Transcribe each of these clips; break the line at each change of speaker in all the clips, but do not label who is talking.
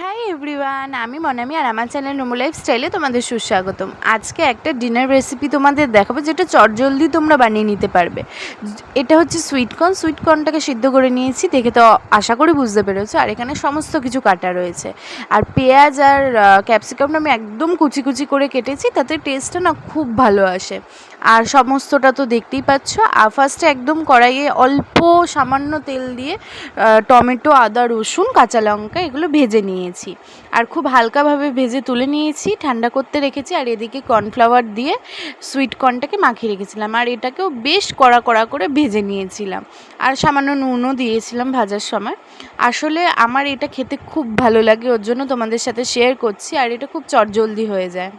Hi everyone, আমি মনামি আর আমার channel নোমো লাইফস্টাইলে তোমাদের সুস্বাগতম। আজকে একটা ডিনার রেসিপি তোমাদের দেখাবো যেটা চটজলদি তোমরা বানিয়ে নিতে পারবে। এটা হচ্ছে সুইটকর্নটাকে সিদ্ধ করে নিয়েছি, দেখে তো আশা করি বুঝতে পেরেছো। আর এখানে সমস্ত কিছু কাটা রয়েছে, আর পেঁয়াজ আর ক্যাপসিকামটা আমি একদম কুচি কুচি করে কেটেছি, তাতে টেস্টটা না খুব ভালো আসে। আর সমস্তটা তো দেখতেই পাচ্ছ। আর ফার্স্টে একদম কড়াইয়ে অল্প সামান্য তেল দিয়ে টমেটো, আদা, রসুন, কাঁচা লঙ্কা এগুলো ভেজে নিয়েছি, আর খুব হালকাভাবে ভেজে তুলে নিয়েছি, ঠান্ডা করতে রেখেছি। আর এদিকে কর্নফ্লাওয়ার দিয়ে সুইটকর্নটাকে মাখিয়ে রেখেছিলাম, আর এটাকেও বেশ কড়া কড়া করে ভেজে নিয়েছিলাম, আর সামান্য নুনও দিয়েছিলাম ভাজার সময়। আসলে আমার এটা খেতে খুব ভালো লাগে, ওর জন্য তোমাদের সাথে শেয়ার করছি। আর এটা খুব চটজলদি হয়ে যায়।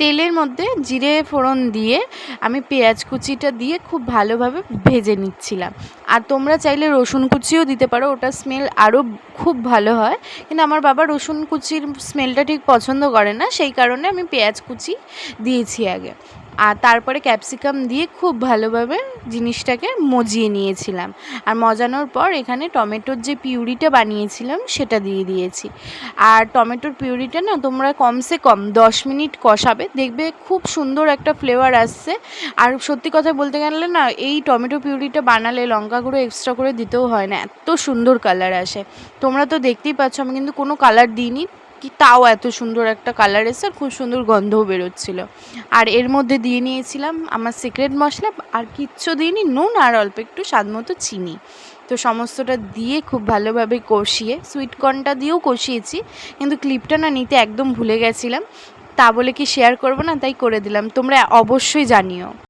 তেলের মধ্যে জিরে ফোড়ন দিয়ে আমি পেঁয়াজ কুচিটা দিয়ে খুব ভালোভাবে ভেজে নিচ্ছিলাম। আর তোমরা চাইলে রসুন কুচিও দিতে পারো, ওটা স্মেল আরও খুব ভালো হয়, কিন্তু আমার বাবা রসুন কুচির স্মেলটা ঠিক পছন্দ করে না, সেই কারণে আমি পেঁয়াজ কুচি দিয়েছি আগে। আর তারপরে ক্যাপসিকাম দিয়ে খুব ভালোভাবে জিনিসটাকে মজিয়ে নিয়েছিলাম। আর মজানোর পর এখানে টমেটোর যে পিউরিটা বানিয়েছিলাম সেটা দিয়ে দিয়েছি। আর টমেটোর পিউরিটা না তোমরা কমসে কম 10 মিনিট কষাবে, দেখবে খুব সুন্দর একটা ফ্লেভার আসছে। আর সত্যি কথা বলতে গেলে না, এই টমেটো পিউরিটা বানালে লঙ্কা গুঁড়ো এক্সট্রা করে দিতেও হয় না, এত সুন্দর কালার আসে। তোমরা তো দেখতেই পাচ্ছ আমি কিন্তু কোনো কালার দিইনি, কি তাও এত সুন্দর একটা কালার এসে আর খুব সুন্দর গন্ধও বেরোচ্ছিল। আর এর মধ্যে দিয়ে নিয়েছিলাম আমার সিক্রেট মশলা, আর কিচ্ছু দিইনি, নুন আর অল্প একটু স্বাদ মতো চিনি। তো সমস্তটা দিয়ে খুব ভালোভাবে কষিয়ে সুইটকর্নটা দিয়েও কষিয়েছি, কিন্তু ক্লিপটা না নিতে একদম ভুলে গেছিলাম, তা বলে কি শেয়ার করবো না, তাই করে দিলাম। তোমরা অবশ্যই জানিও।